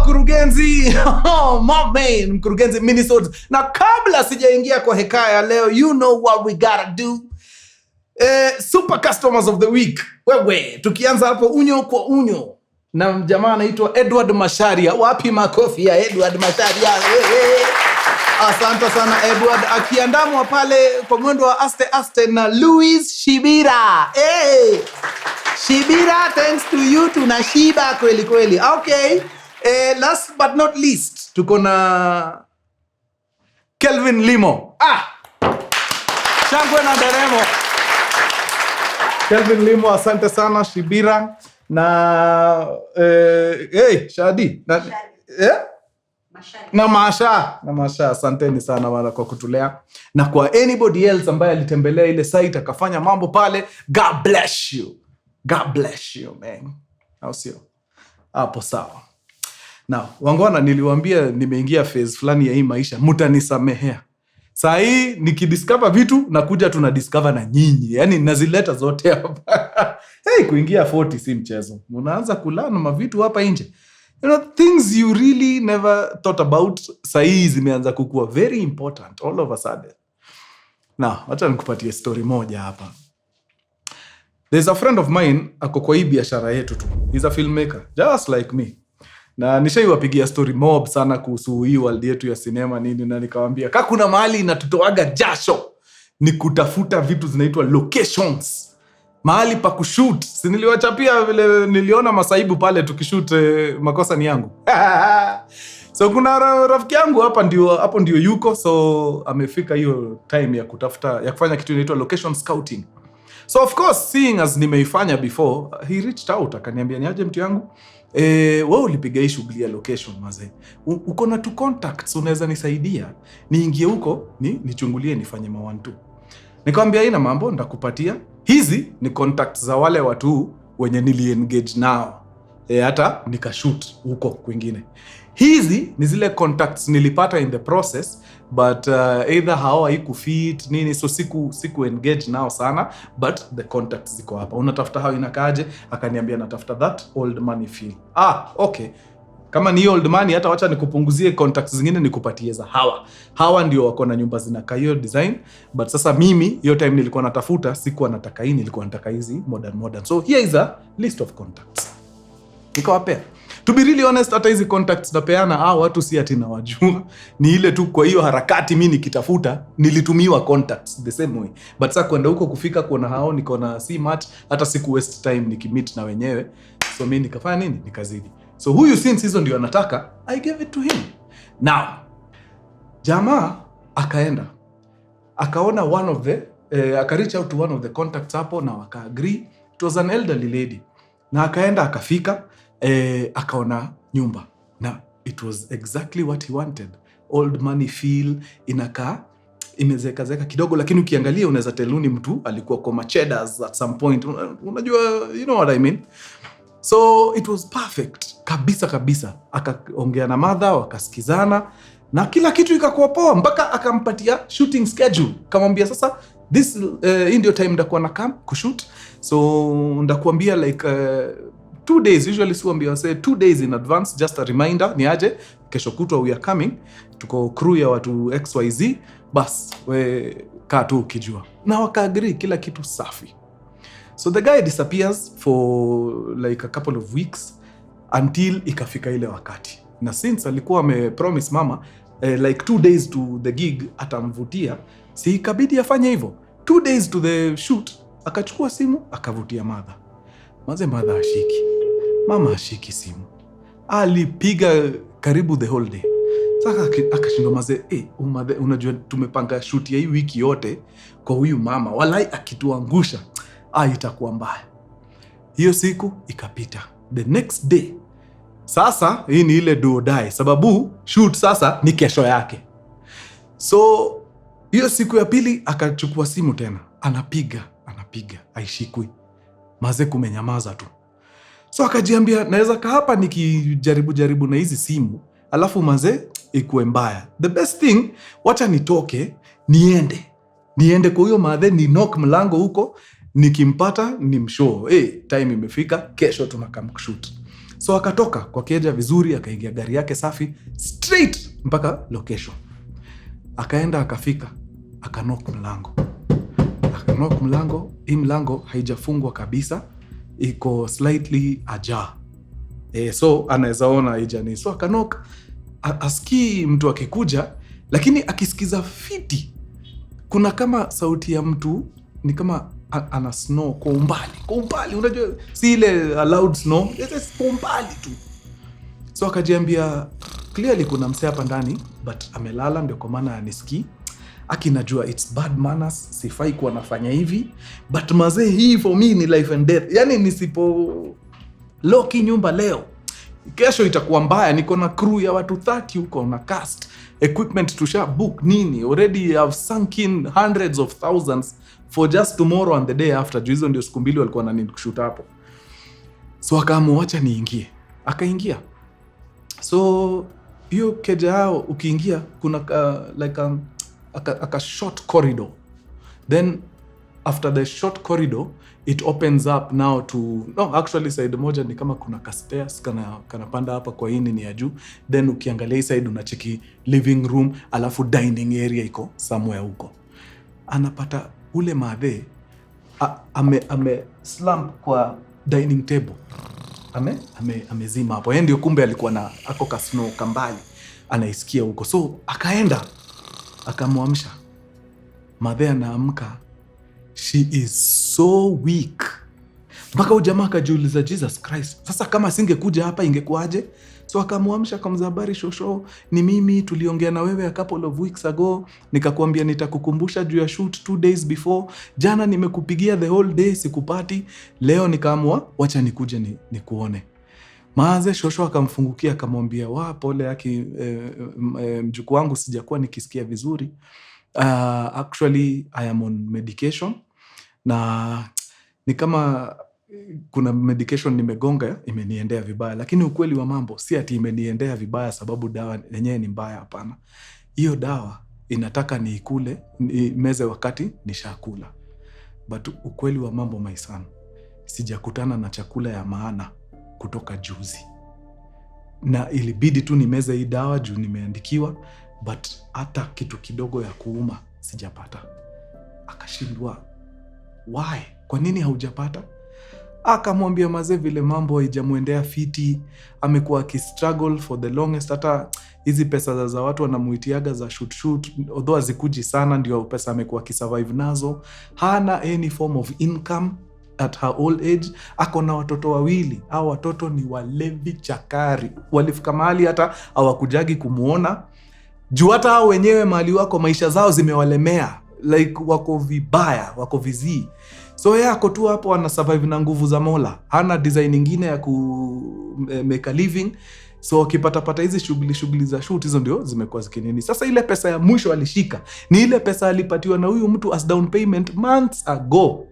Mkurugenzi, my man, Mkurugenzi Minisodes. Na kabla sijaingia kwa hekaya leo, you know what we gotta do. Super customers of the week. Wewe, tukianza hapo unyo kwa unyo. Na jamaa anaitwa Edward Masharia. Wapi makofi ya Edward Masharia? Asante sana Edward. Akiandamwa pale kwa mwendo wa aste aste na Louis Shibira. Shibira, thanks to you tunashiba kweli kweli. Okay. Last but not least, tuko na Kelvin Limo. Shangwe na deremo. Kelvin Limo, asante sana Shibira. Na Shadi. Na Masha, asanteni sana wala kwa kutulea. Na kwa anybody else ambaye alitembelea ile site akafanya mambo pale, God bless you. God bless you, man. Au sio? Hapo sawa. Now, wangwana niliwaambia nimeingia phase fulani ya hii maisha, mtanisamehea. Saa hii nikidiscover vitu nakuja tunadiscover na nyinyi. Yaani nazileta zote hapa. Kuingia 40 si mchezo. Mnaanza kulana mavitu hapa nje. You know, things you really never thought about, saa hii zimeanza kukua very important all of a sudden. Now, wacha nikupatie story moja hapa. There's a friend of mine ako kwa hii biashara yetu tu. He's a filmmaker, just like me. Na nishaiwapigia story mob sana kuhusu hii world yetu ya sinema nini, na nikawaambia kama kuna mahali inatutoaga jasho ni kutafuta vitu zinaitwa locations. Mahali pa kushoot. Si niliwachapia vile niliona masaibu pale tukishoot, makosa ni yangu. So kuna rafiki yangu hapo ndio yuko, so amefika hiyo time ya kufanya kitu inaitwa location scouting. So of course, seeing as nimeifanya before, he reached out akaniambia niaje mtu yangu, wewe ulipiga hii shughuli ya location mazee. Uko na 2 contacts unaweza nisaidia. Niingie huko, nichungulie nifanye mawantu. Nikamwambia ina mambo ndakupatia. Hizi ni contacts za wale watu wenye nili-engage nao. Hata nikashoot huko kwingine. Hizi ni zile contacts nilipata in the process, but either haikufit nini, so siku engage nao sana, but the contacts ziko hapa. Unatafuta hao inakaje? Akaniambia natafuta that old money feel. Okay. Kama ni old money, hata wacha nikupunguzie contacts zingine nikupatie za hawa ndio wako na nyumba zinakaa hiyo design, but sasa mimi hiyo time nilikuwa natafuta, sikuwa nataka hii, nilikuwa nataka hizi modern. So here is a list of contacts. Nikawapea. To be really honest, hata hizi contacts napeana watu si ati nawajua. Ni ile tu kwa hiyo harakati mimi nikitafuta nilitumiwa contacts the same way. But sasa kwenda huko kufika kuona hao niko na si much, hata siku waste time nikimeet na wenyewe. So mimi nikafanya nini? Nikazidi. So huyu since hizo ndio anataka, I gave it to him. Now, jamaa akaenda. Akaona one of the reach out to one of the contacts hapo na waka agree. It was an elderly lady. Na akaenda akafika, akaona nyumba. Na it was exactly what he wanted. Old money feel, inakaa imezeka kidogo, lakini ukiangalia unaweza teluni mtu alikuwa kwa cheddars at some point. Unajua, you know what I mean? So it was perfect. Kabisa. Akaongea na mother, wakasikizana na kila kitu ikakuwa poa, mpaka akampatia shooting schedule. Kamwambia sasa this in your time ndakuwa na camp kushoot. So ndakuambia like 2 days, usually siwambia say 2 days in advance, just a reminder ni aje kesho kutwa we are coming, tuko crew ya watu XYZ, bas we kaa tu ukijua. Na waka-agree kila kitu safi. So the guy disappears for like a couple of weeks until ikafika ile wakati. Na since alikuwa amepromise mama like 2 days to the gig atamvutia, si ikabidi afanye hivyo. 2 days to the shoot, akachukua simu akavutia mother. Mother ashiki. Mama ashiki simu. Alipiga karibu the whole day. Sasa akashindwa maze, unajua tumepanga shoot ya hii wiki yote kwa huyu mama. Walai akituangusha, itakuwa mbaya. Hiyo siku ikapita. The next day, sasa hii ni ile do or die, sababu shoot sasa ni kesho yake. So hiyo siku ya pili akachukua simu tena. Anapiga, haishikwi. Maze kumenyamaza tu. So akajiambia naweza kaa hapa nikijaribu na hizi simu, alafu maze ikuwe mbaya. The best thing, wacha nitoke, niende kwa huyo madhe, ni knock mlango huko, nikimpata ni mshow. Time imefika, kesho tunakam kushoot. So akatoka kwa keja vizuri, akaingia gari yake safi straight mpaka location. Akaenda akafika, akanock mlango. Hii mlango haijafungwa kabisa, iko slightly ajar. So anaweza ona haijani. So akanock, asikii mtu akikuja, lakini akisikiza fiti. Kuna kama sauti ya mtu ni kama ana snore kwa umbali. Unajua si ile loud snore, kwa umbali tu. So akajiambia clearly kuna msee hapa ndani, but amelala ndio kwa maana anisikii. Akinajua it's bad manners, sifai kuwa nafanya hivi, but mazee hii for me ni life and death. Yani nisipo loki nyumba leo, kesho itakuwa mbaya. Niko na crew ya watu 30 huko na cast equipment tusha book nini. Already have sunk in hundreds of thousands for just tomorrow and the day after. Hizo ndio siku mbili walikuwa wanani kushoot hapo. So akaamua acha niingie. Akaingia. So hiyo keja yao ukiingia kuna like a short corridor. Then after the short corridor it opens up now to actually side moja ni kama kuna stairs kana panda hapa kwa hii ni ya juu. Then ukiangalia hii side unacheki living room, alafu dining area iko somewhere huko. Anapata ule madhe ame slump kwa dining table. Amezima hapo. Yeye ndio kumbe alikuwa na ako kasno kambali anaisikia huko. So akaenda akamwamsha. Madhe anaamka, she is so weak. Mpaka ujamaa akajiuliza Jesus Christ, sasa kama singekuja hapa ingekuaje? So akamwamsha akamzabari, shosho, ni mimi, tuliongea na wewe a couple of weeks ago, nikakwambia nitakukumbusha juu ya shoot 2 days before. Jana nimekupigia the whole day sikupati. Leo nikaamua wacha nikuje nikuone. Maaze shosho akamfungukia akamwambia, pole yake mjukuu wangu, sijakuwa nikisikia vizuri. Actually I am on medication. Na ni kama kuna medication nimegonga imeniendea vibaya, lakini ukweli wa mambo si ati imeniendea vibaya sababu dawa yenyewe ni mbaya, hapana. Hiyo dawa inataka niikule, nimeze wakati nishakula. But ukweli wa mambo my son, sijakutana na chakula ya maana kutoka juzi. Na ilibidi tu nimeze hii dawa juu nimeandikiwa, but hata kitu kidogo ya kuuma sijapata. Akashindwa, why? Kwa nini haujapata? Akamwambia mazee vile mambo haijamuendea fiti, amekuwa akistruggle for the longest. Hata hizi pesa za watu wanamuitiaga za shoot although hazikuji sana, ndio pesa amekuwa akisurvive nazo. Hana any form of income at her old age. Ako na watoto 2. Hao watoto ni walevi chakari. Walifika mahali hata hawakujagi kumuona. Juu hata hao wenyewe mahali wako maisha zao zimewalemea. Like wako vibaya, wako vizii. So yeye ako tu hapo ana survive na nguvu za Mola. Hana design nyingine ya make a living. So akipata hizi shughuli za shoot hizo ndio zimekuwa zikinini. Sasa ile pesa ya mwisho alishika ni ile pesa alipatiwa na huyu mtu as down payment months ago.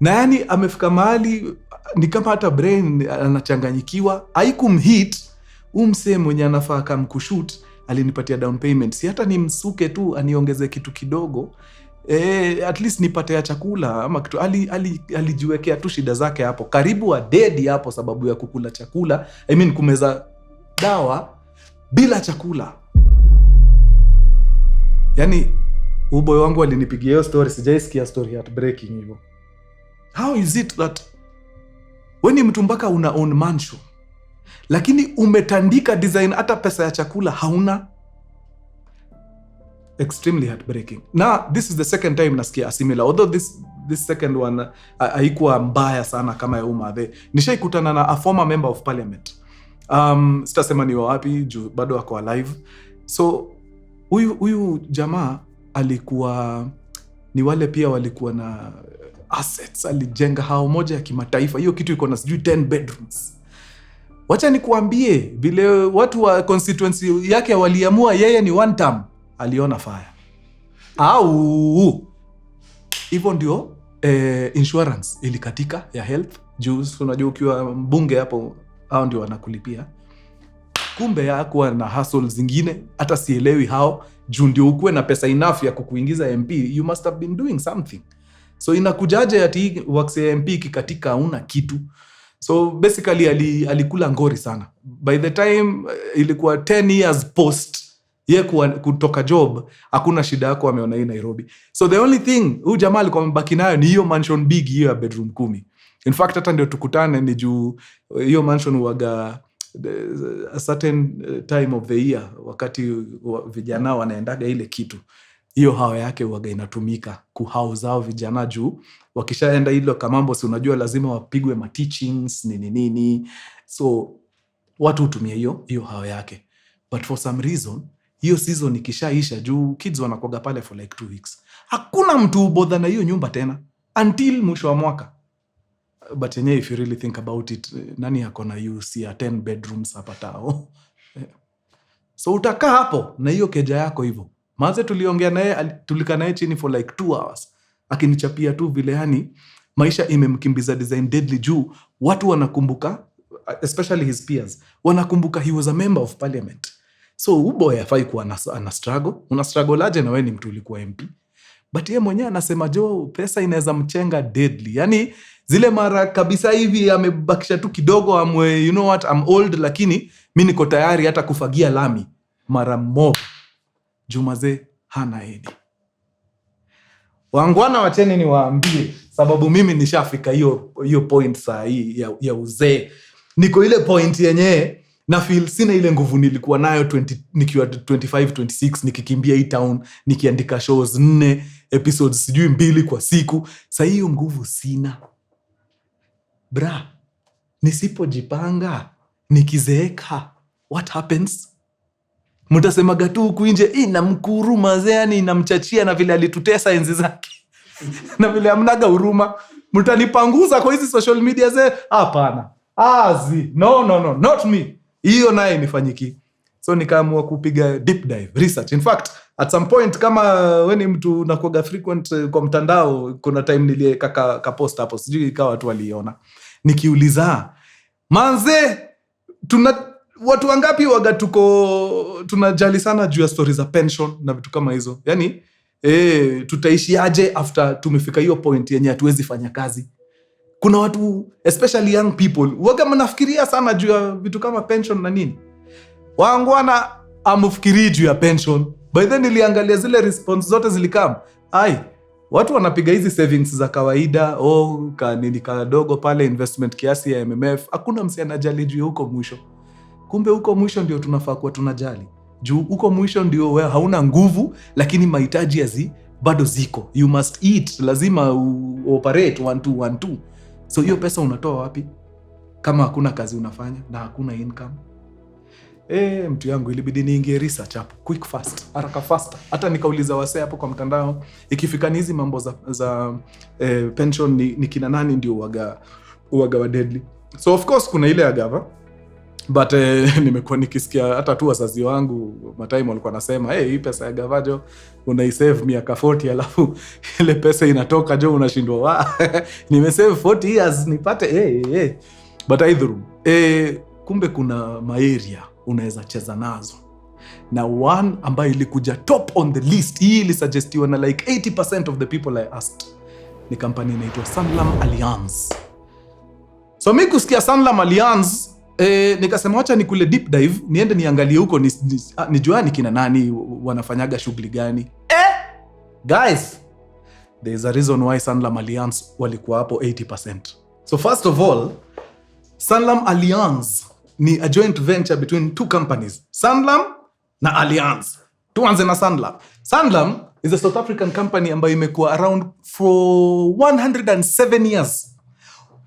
Na yani amefika mahali ni kama hata brain anachanganyikiwa. Haikumhit umse mwenye anafaa kamkushoot alinipatia down payment. Si hata ni msuke tu aniongeze kitu kidogo. At least nipate ya chakula ama kitu. Alijiwekea tu shida zake hapo. Karibu wa dead hapo sababu ya kukula chakula. I mean kumeza dawa bila chakula. Yani uboy wangu alinipigia hiyo story, sijaisikia story heartbreaking hivyo. How is it that when mtu mpaka una own mansion lakini umetandika design hata pesa ya chakula hauna? Extremely heartbreaking. Now this is the second time nasikia similar, although this second one haikuwa mbaya sana kama ya Umadhe. Nishaikutana na a former member of parliament. Sitasema ni wapi juu bado wako alive. So huyu jamaa alikuwa ni wale pia walikuwa na assets, alijenga hao moja ya kimataifa. Hiyo kitu iko na sijui 10 bedrooms. Wacha nikuambie vile watu wa constituency yake waliamua yeye ni one term, aliona fire. Hivyo ndio insurance ilikatika ya health. Juu unajua ukiwa mbunge hapo hao ndio wanakulipia. Kumbe hakuwa na hustle zingine, hata sielewi hao. Juu ndio ukuwe na pesa enough ya kukuingiza MP, you must have been doing something. So inakujaje ati works ya MP kikatika una kitu. So basically alikula ngori sana. By the time ilikuwa 10 years post ye kutoka job, hakuna shida yako ameona hii Nairobi. So the only thing huyu jamaa alikuwa amebaki nayo ni hiyo mansion big, hiyo ya bedroom 10. In fact hata ndio tukutane ni juu hiyo mansion waga a certain time of the year, wakati vijana wanaendaga ile kitu, hiyo hawa yake waga inatumika kuhouse hao vijana juu wakishaenda hilo kamambo, si unajua lazima wapigwe ma teachings nini. So watu hutumia hiyo hawa yake. But for some reason hiyo season ikishaisha, juu kids wanakuaga pale for like 2 weeks, hakuna mtu ubodha na hiyo nyumba tena until mwisho wa mwaka. But yenyewe if you really think about it, nani yako na UC ya 10 bedrooms hapa tao? So utakaa hapo na hiyo keja yako hivyo. Maze tuliongea naye, tulika naye chini for like 2 hours. Akinichapia tu vile yani maisha imemkimbiza design deadly juu watu wanakumbuka, especially his peers, wanakumbuka he was a member of parliament. So uboy hafai kuwa ana struggle. Una struggle aje na wewe ni mtu ulikuwa MP? But yeye mwenyewe anasema jo pesa inaweza mchenga deadly. Yani zile mara kabisa hivi amebakisha tu kidogo, amwe you know what, I'm old lakini mimi niko tayari hata kufagia lami mara mob. Jumaze hana edi. Wangwana wacheni ni waambie, sababu mimi nishafika hiyo point saa hii ya uzee. Niko ile point yenyewe na feel sina ile nguvu nilikuwa nayo nikiwa 25 26 nikikimbia hii town nikiandika shows 4 episodes sijui 2 kwa siku. Sasa hiyo nguvu sina. Bra, nisipojipanga nikizeeka, what happens? Mtasemaga tu huku nje na Mkuru mazee, yani namchachia na vile alitutesa enzi zake. Na vile amnaga huruma. Mtanipanguza kwa hizi social media ze? Hapana. No, not me. Hiyo naye nifanyiki. So nikaamua kupiga deep dive research. In fact, at some point kama wewe ni mtu unakuaga frequent kwa mtandao, kuna time nilieka ka post hapo, sijui ikawa watu waliona. Nikiuliza, manze watu wangapi waga tunajali sana juu ya stories za pension na vitu kama hizo. Yani tutaishi aje after tumefika hiyo point yenye hatuwezi fanya kazi. Kuna watu especially young people waga mnafikiria sana juu ya vitu kama pension na nini. Wangwana amufikiri juu ya pension. By then niliangalia zile response zote zilikam. Watu wanapiga hizi savings za kawaida, nini kadogo pale, investment kiasi ya MMF. Hakuna msi anajali juu ya huko mwisho. Kumbe huko mwisho ndio tunafaa kuwa tunajali. Juu huko mwisho ndio wewe hauna nguvu lakini mahitaji bado ziko. You must eat, lazima operate 1-2-1-2. So hiyo pesa unatoa wapi kama hakuna kazi unafanya na hakuna income? Mtu yangu ilibidi niingie research hapo quick fast, haraka faster. Hata nikauliza wasee hapo kwa mtandao, ikifika hizi mambo za pension ni kina nani ndio waga wa deadly. So of course kuna ile ya gava. But nimekuwa nikisikia hata tu wazazi wangu matime walikuwa nasema hii pesa ya gavajo unaisave miaka 40 alafu ile pesa inatoka jo unashindwa nimesave 40 years nipate But either kumbe kuna maeria unaweza cheza nazo. Na one ambayo ilikuja top on the list, hii ilisuggestiwa na like 80% of the people I asked, ni kampani inaitwa Sanlam Alliance. So mimi kusikia Sanlam Alliance nikasema wacha nikule deep dive, niende niangalie huko nijua ni kina nani wanafanyaga shughuli gani. Guys, there is a reason why Sanlam Alliance walikuwa hapo 80%. So first of all, Sanlam Alliance ni a joint venture between 2 companies, Sanlam na Alliance. Tuanze na Sanlam. Sanlam is a South African company ambayo imekuwa around for 107 years.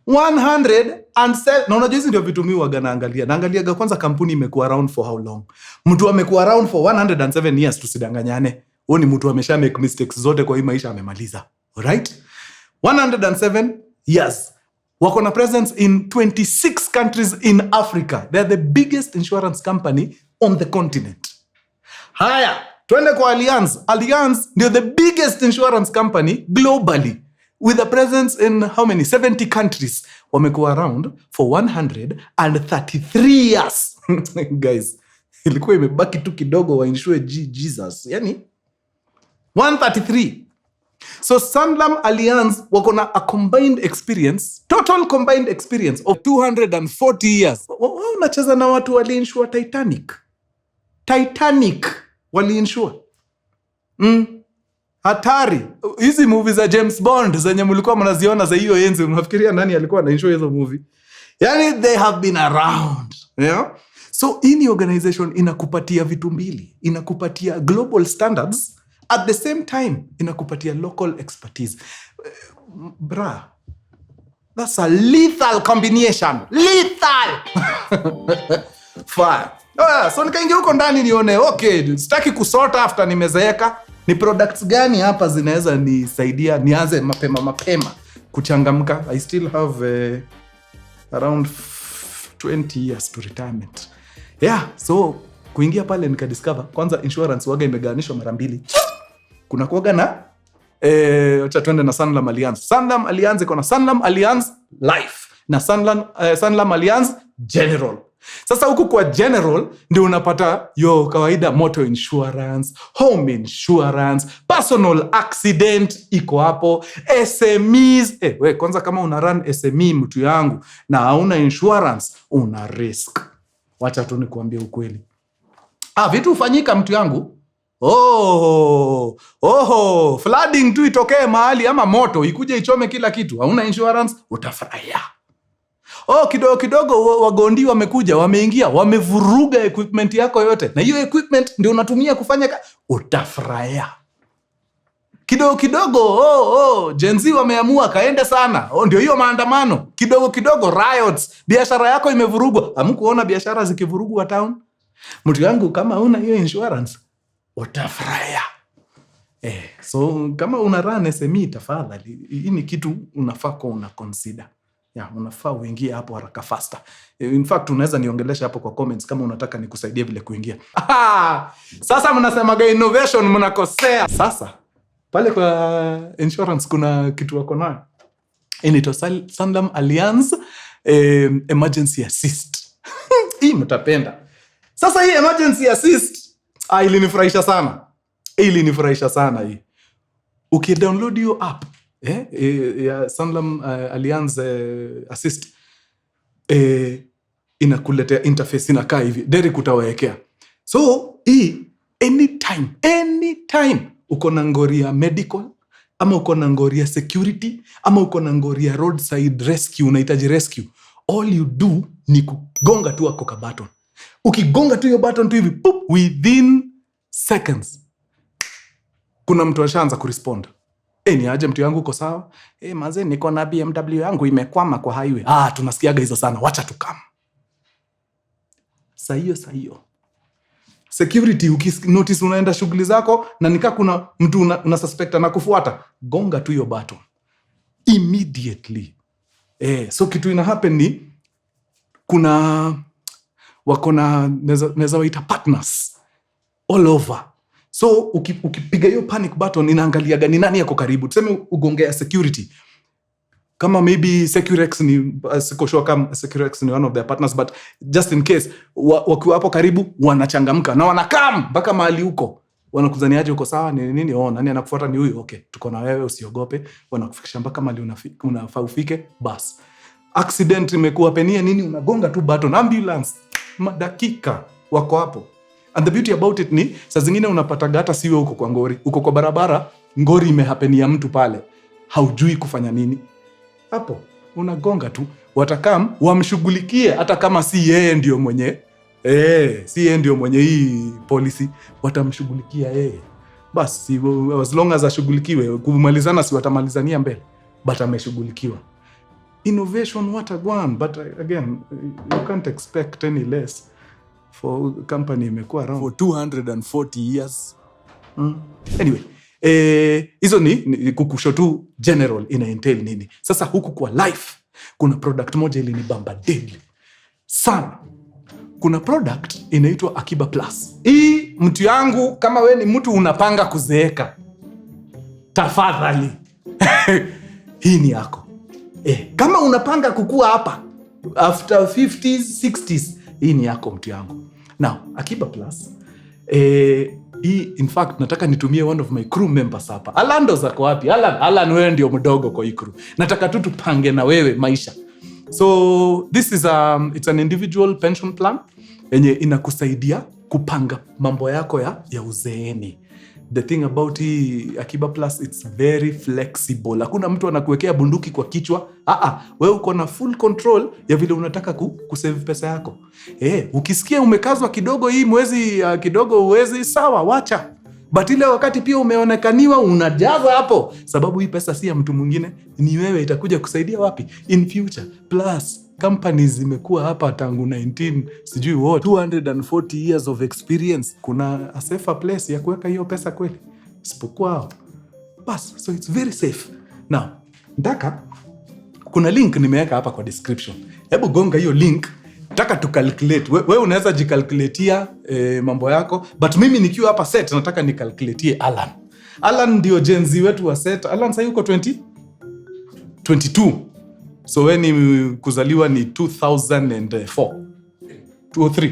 107. Na unajua hizi ndio vitu mimi waga naangaliaga kwanza kampuni imekuwa around for how long. Mtu amekuwa around for 107 years, tusidanganyane. Huyo ni mtu amesha make mistakes zote kwa hii maisha amemaliza. Alright? 107 years. Wako na presence in 26 countries in Africa. They are the biggest insurance company on the continent. Haya, twende kwa Alliance. Alliance ndio the biggest insurance company globally, with a presence in how many? 70 countries. Wamekuwa around for 133 years. Guys, ilikuwa imebaki tu kidogo wa insure Jesus. Yani 133. So Sanlam Alliance wako na a combined experience, total combined experience of 240 years. Unacheza na watu waliinsure Titanic waliinsure. Hatari. Hizi movie za James Bond zenye mlikuwa mnaziona za hiyo enzi, mnafikiria nani alikuwa anainsure hizo movie? Yani they have been around, you know? So any organization inakupatia vitu mbili, inakupatia global standards, at the same time inakupatia local expertise. Bra, that's a lethal combination. Lethal. Fire. So nikaingia huko ndani nione, okay, sitaki kusota after nimezeeka. Ni products gani hapa zinaweza nisaidia nianze mapema kuchangamka. I still have around 20 years to retirement. Yeah, so kuingia pale nikadiscover kwanza insurance waga imegawanishwa mara mbili. Kuna kuwaga na acha twende na Sanlam Alliance. Sanlam Alliance iko na Sanlam Alliance Life na Sanlam Alliance General. Sasa huku kwa General ndio unapata kawaida motor insurance, home insurance, personal accident iko hapo, SMEs. We kwanza kama una run SME mtu yangu na hauna insurance, una risk. Wacha tu nikuambie ukweli. Vitu ufanyika mtu yangu. Flooding tu itokee mahali ama moto ikuje ichome kila kitu. Hauna insurance, utafurahia. Kidogo wagondi wamekuja, wameingia, wamevuruga equipment yako yote. Na hiyo equipment ndio unatumia kufanya utafurahia. Kidogo Gen Z wameamua kaende sana. Ndio hiyo maandamano. Kidogo riots. Biashara yako imevurugwa. Hamkuona biashara zikivurugwa town? Mtu yangu kama una hiyo insurance, utafurahia. So kama una run SME tafadhali, hii ni kitu unafaa kwa una consider. Unafaa uingie hapo haraka faster. In fact unaweza niongelesha hapo kwa comments kama unataka nikusaidie vile kuingia. Sasa mnasemaga innovation mnakosea. Sasa pale kwa insurance kuna kitu wako nayo. Inaitwa Sanlam Alliance Emergency Assist. Hii mtapenda. Sasa hii Emergency Assist ilinifurahisha sana hii. Ukidownload hiyo app ya Sanlam Alliance Assist, inakuletea interface inakaa hivi. Derek utawekea. So hii anytime uko na ngori ya medical ama uko na ngori ya security ama uko na ngori ya roadside rescue, unahitaji rescue, all you do ni kugonga tu ako ka button. Ukigonga tu hiyo button tu hivi, poop, within seconds kuna mtu ashaanza kurespond. Ni aje mtu yangu uko sawa? Manze niko na BMW yangu imekwama kwa highway. Tunasikiaga hizo sana. Wacha tukam. Saa hiyo. Security ukinotice unaenda shughuli zako na nika kuna mtu una suspect na kufuata, gonga tu hiyo button immediately. So kitu ina happen ni kuna wako na naweza waita partners all over. So ukipiga hiyo panic button inaangalia gani nani yako karibu. Tuseme ugongea security. Kama maybe Securex ni siko sure kama Securex ni one of their partners, but just in case wakiwa hapo karibu wanachangamka na wanakam mpaka mahali huko. Wanakuzaniaje uko sawa ni nini? Nani anakufuata ni huyu. Okay, tuko na wewe usiogope. Wanakufikisha mpaka mahali unafaa ufike. Bas. Accident imekuwa penia nini, unagonga tu button, ambulance. Madakika wako hapo. And the beauty about it ni saa zingine unapata hata siwe uko kwa ngori. Uko kwa barabara, ngori imehapenia mtu pale. Haujui kufanya nini. Hapo unagonga tu, watakam wamshughulikie hata kama si yeye ndio mwenye si yeye ndio mwenye hii policy, watamshughulikia yeye. Basi as long as ashughulikiwe, kumalizana si watamalizania mbele, but ameshughulikiwa. Innovation what a one, but again you can't expect any less for company imekuwa around for 240 years. Anyway, hizo ni kukusho tu general ina entail nini. Sasa huku kwa life kuna product moja ili ni bamba deadly sana. Kuna product inaitwa Akiba Plus. Hii mtu yangu kama we ni mtu unapanga kuzeeka, tafadhali hii ni yako. Kama unapanga kukua hapa after 50s 60s, hii ni yako mtu yangu. Now Akiba Plus hii in fact nataka nitumie one of my crew members hapa. Alan ndo zako wapi? Alan wewe ndio mdogo kwa hii crew. Nataka tu tupange na wewe maisha. So this is it's an individual pension plan yenye inakusaidia kupanga mambo yako ya uzeeni. The thing about hii Akiba Plus, it's very flexible. Hakuna mtu anakuwekea bunduki kwa kichwa. Wewe uko na full control ya vile unataka kusave pesa yako. Ukisikia umekazwa kidogo hii mwezi kidogo uwezi, sawa, wacha. But ile wakati pia umeonekaniwa unajaza hapo, sababu hii pesa si ya mtu mwingine, ni wewe. Itakuja kusaidia wapi in future. Plus companies zimekuwa hapa tangu 240 years of experience. Kuna a safer place ya kuweka hiyo pesa kweli isipokuwa hao bas. So it's very safe. Now kuna link nimeweka hapa kwa description. Hebu gonga hiyo link. Nataka tu calculate. Wewe unaweza jicalculatea mambo yako, but mimi nikiwa hapa set nataka ni calculatea Alan ndio Gen Z wetu wa set. Alan sasa yuko 22. So when kuzaliwa ni 2004. 203.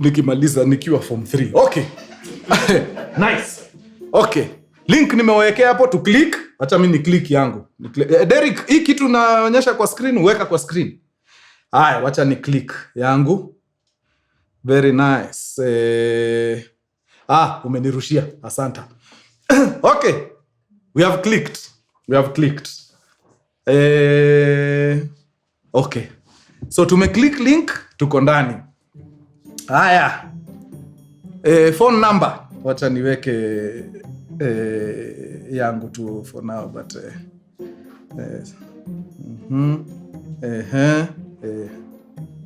Nikimaliza nikiwa form 3. Okay. Nice. Okay. Link nimewekea hapo tu click. Acha mimi ni click yangu. Derek, hii kitu naonyesha kwa screen, weka kwa screen. Haya, wacha ni click yangu. Very nice. Umenirushia. Asante. Okay. We have clicked. Okay. So tumeclick link, tuko ndani. Haya. Phone number. Wacha niweke yangu tu for now, but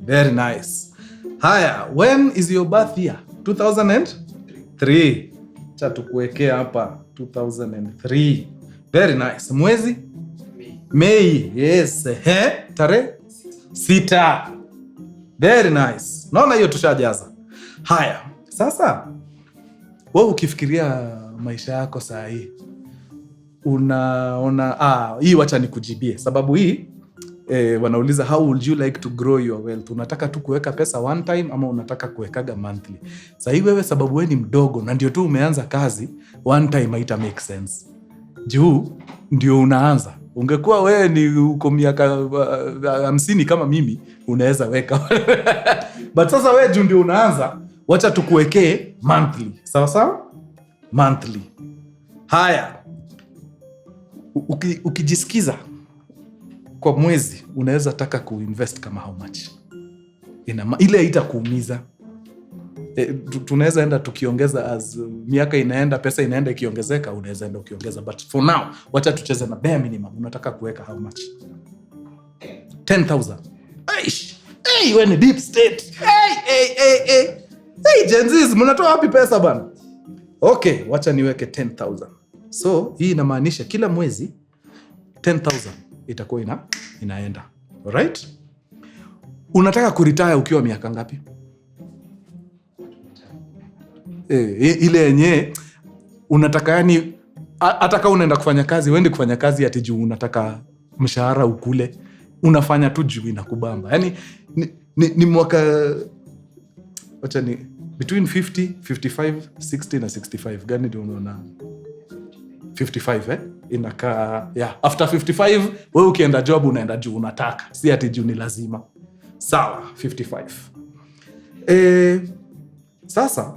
very nice. Haya, when is your birth year? 2003. Cha tukuwekea hapa 2003. Very nice. Mwezi? Mei. Yes. Tarehe 6. Very nice. Naona hiyo tushajaza. Haya, sasa wewe ukifikiria maisha yako saa hii, unaona hii wacha nikujibie, sababu hii wanauliza how would you like to grow your wealth? Unataka tu kuweka pesa one time ama unataka kuwekaga monthly? Sasa hii wewe, sababu wewe ni mdogo na ndio tu umeanza kazi, one time haita make sense. Juu ndio unaanza. Ungekuwa wewe ni uko miaka 50 kama mimi, unaweza weka. But sasa wewe juu ndio unaanza, wacha tukuwekee monthly. Sawa sawa? Monthly. Haya. Ukijisikiza kwa mwezi unaweza taka kuinvest kama how much? Ile haitakuumiza. Tunaweza enda tukiongeza as miaka inaenda, pesa inaenda ikiongezeka, unaweza enda ukiongeza, but for now wacha tucheze na bare minimum. Unataka kuweka how much? 10,000. Wewe ni deep state. Gen Z, mnatoa wapi pesa bana? Okay, wacha niweke 10,000. So hii inamaanisha kila mwezi 10,000 itakuwa inaenda. Alright? Unataka kuretire ukiwa miaka ngapi? Ile yenye unataka, yani hata kama unaenda kufanya kazi, uende kufanya kazi ati juu unataka mshahara ukule, unafanya tu juu inakubamba. Yani ni mwaka, wacha ni between 50, 55, 60 na 65. Gani ndio unaona? 55 inakaa, yeah. After 55 wewe ukienda job unaenda juu unataka, si ati juu ni lazima. Sawa, 55. Sasa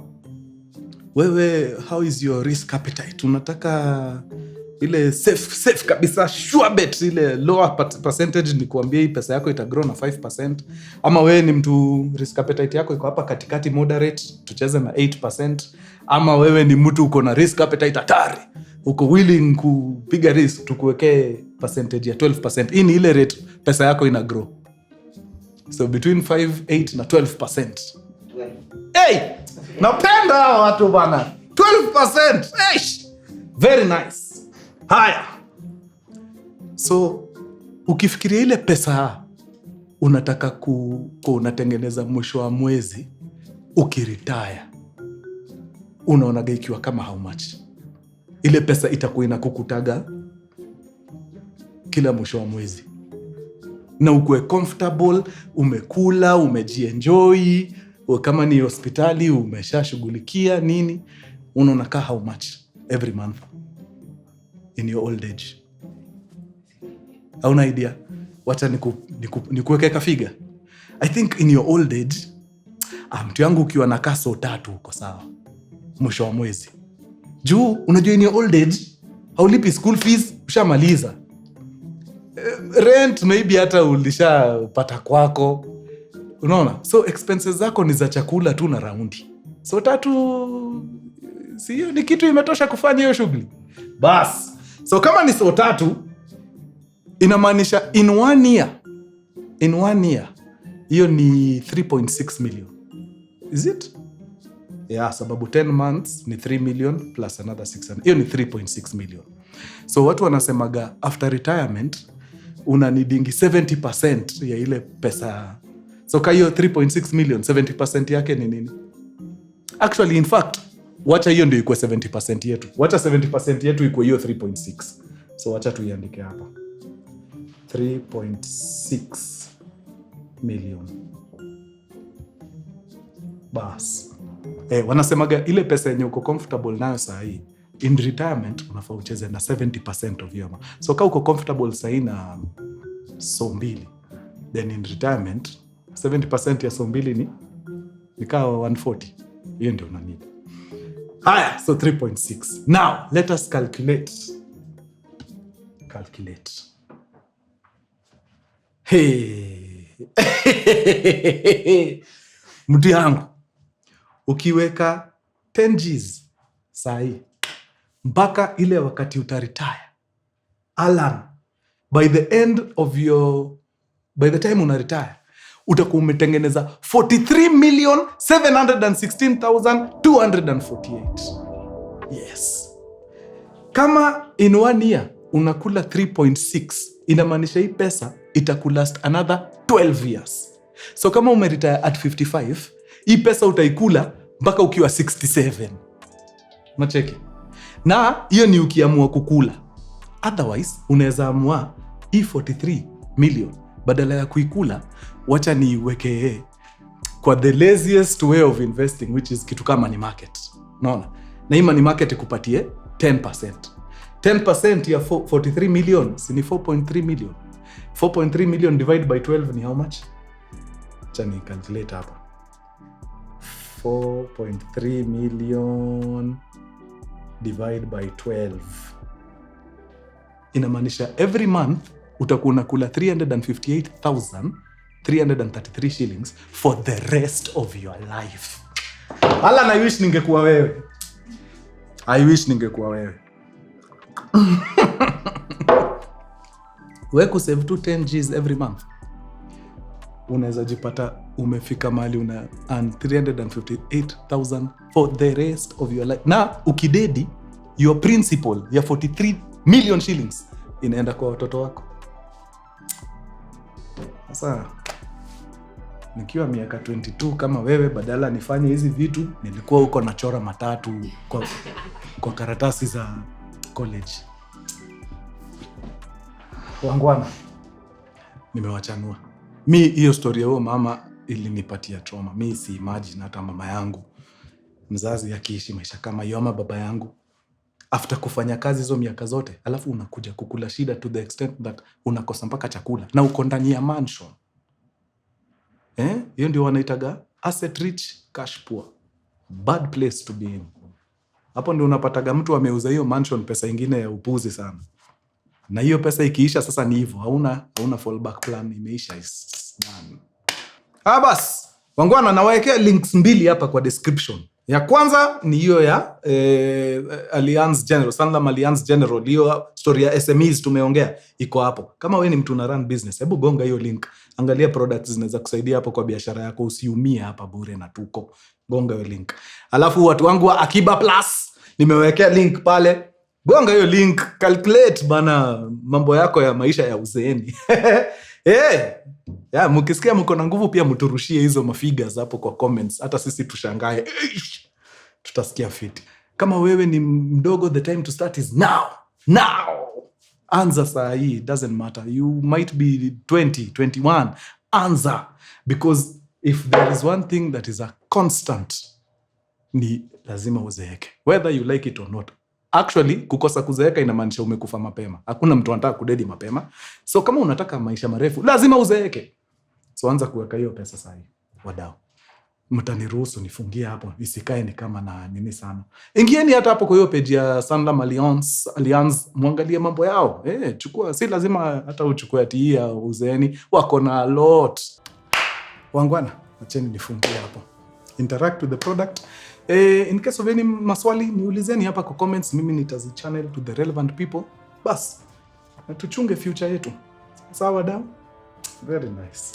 wewe, how is your risk appetite? Unataka ile safe kabisa, sure bet, ile lower percentage ni kuambia hii pesa yako itagrow na 5%, ama wewe ni mtu risk appetite yako iko hapa katikati, moderate, tucheze na 8%, ama wewe ni mtu uko na risk appetite hatari, uko willing kupiga risk, tukuwekee percentage ya 12%. Hii ni ile rate pesa yako ina grow. So between 5, 8 na 12%. Napenda watu bana. 12%. Very nice. Haya. So ukifikiria ile pesa unataka unatengeneza mwisho wa mwezi ukiretire, unaonaga ikiwa kama how much? Ile pesa itakuwa inakukutaga kila mwisho wa mwezi, na ukue comfortable, umekula, umejienjoy, Kama ni hospitali umeshashughulikia nini, unakaa how much every month in your old age? Hauna idea? Wacha nikuweke kafiga. I think in your old age, mtu yangu ukiwa na kaso 3 uko sawa mwisho wa mwezi. Juu unajua in your old age haulipi school fees, ushamaliza. Rent maybe hata ulishapata kwako. Unaona? So expenses zako ni za chakula tu na raundi. So 3 sio ni kitu imetosha kufanya hiyo shughuli. Bas. So kama ni 3 inamaanisha in 1 year hiyo ni 3.6 million. Is it? Yeah, sababu 10 months ni 3 million plus another 600. Hiyo ni 3.6 million. So watu wanasemaga after retirement unanidingi 70% ya ile pesa. So kwa hiyo 3.6 million, 70% yake ni nini? Actually, in fact, wacha hiyo ndio ikuwe 70% yetu. Wacha 70% yetu ikuwe hiyo 3.6. So wacha tuiandike hapa. 3.6 million. Bas. Wanasemaga ile pesa yenye uko comfortable nayo saa hii, in retirement unafaa ucheze na 70% of your. So kama uko comfortable saa hii na so 2, then in retirement 70% ya so 2 ni kawa 140. Hiyo ndio una need. Haya, so 3.6. Now, let us calculate. Hey. Mtu yangu, ukiweka 10 Gs sahi mpaka ile wakati utaretire, alarm, by the time unaretire, utakuwa umetengeneza 43,716,248. Yes. Kama in 1 year unakula 3.6, inamaanisha hii pesa itakulast another 12 years. So kama umeretire at 55, hii pesa utaikula mpaka ukiwa 67. Macheki. Na hiyo ni ukiamua kukula. Otherwise, unaweza amua hii 43 million badala ya kuikula, wacha niweke kwa the laziest way of investing, which is kitu kama money market. Unaona? Na hii money market ikupatie 10%. 10% ya 43 million ni 4.3 million. 4.3 million divided by 12 ni how much? Acha ni calculate hapa. 4.3 million divided by 12. Inamaanisha every month utakuwa unakula 358,333 shillings for the rest of your life. Hala, I wish ningekuwa wewe. Wewe kusave tu 10 Gs every month, unaweza jipata umefika mahali una earn 358,000 for the rest of your life. Na ukidedi, your principal ya 43 million shillings inaenda kwa watoto wako. Sasa nikiwa miaka 22 kama wewe, badala nifanye hizi vitu, nilikuwa huko nachora matatu kwa karatasi za college. Wangwana, nimewachanua. Mi hiyo story ya huyo mama ilinipatia trauma. Mi si imagine hata mama yangu mzazi akiishi maisha kama hiyo, ama baba yangu after kufanya kazi hizo miaka zote, alafu unakuja kukula shida to the extent that unakosa mpaka chakula na uko ndani ya mansion. Hiyo ndio wanaitaga asset rich, cash poor. Bad place to be in. Hapo ndio unapataga mtu ameuza hiyo mansion pesa ingine ya upuzi sana. Na hiyo pesa ikiisha sasa ni hivyo. Hauna fallback plan, imeisha. Bas, wangwana, nawawekea links 2 hapa kwa description. Ya kwanza ni hiyo ya Alliance General, Sanlam Alliance General. Hiyo story ya SMEs tumeongea iko hapo. Kama wewe ni mtu una run business, hebu gonga hiyo link. Angalia products zinaweza kusaidia hapo kwa biashara yako, usiumie hapa bure na tuko. Gonga hiyo link. Alafu watu wangu wa Akiba Plus, nimewekea link pale. Gonga hiyo link, calculate bana mambo yako ya maisha ya uzeeni. Mkisikia mko na nguvu pia mturushie hizo mafigures hapo kwa comments. Hata sisi tushangae. Tutasikia fiti. Kama wewe ni mdogo, the time to start is now. Anza saa hii, doesn't matter. You might be 20, 21. Anza. Because if there is one thing that is a constant, ni lazima uzeeke, whether you like it or not. Actually, kukosa kuzeeka inamaanisha umekufa mapema. Hakuna mtu anataka kudedi mapema. So kama unataka maisha marefu, lazima uzeeke. So anza kuweka hiyo pesa sasa hivi. Wadau, mtaniruhusu nifungie hapo, isikae ni kama na nini sana. Ingieni hata hapo kwa hiyo page ya Sanlam Alliance, muangalie mambo yao. Chukua, si lazima hata uchukue ati ya uzeeni, wako na a lot. Wangwana, acheni nifungie hapo. Interact with the product. In case of any maswali, niulizeni hapa kwa comments, mimi nitazi-channel to the relevant people. Bas, na tuchunge future yetu. Sawa wadau? Very nice.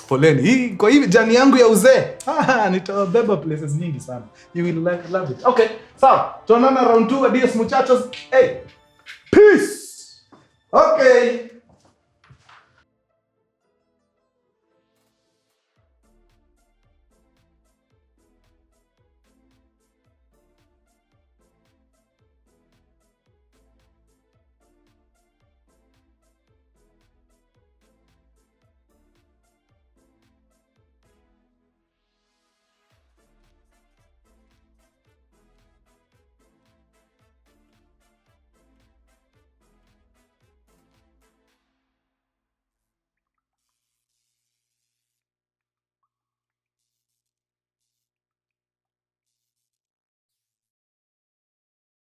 Poleni. Hii kwa hivi jani yangu ya uzee. Nitabeba places nyingi sana. You will love it. Okay, sawa. Tuonana round 2. Adios muchachos. Hey. Peace. Okay.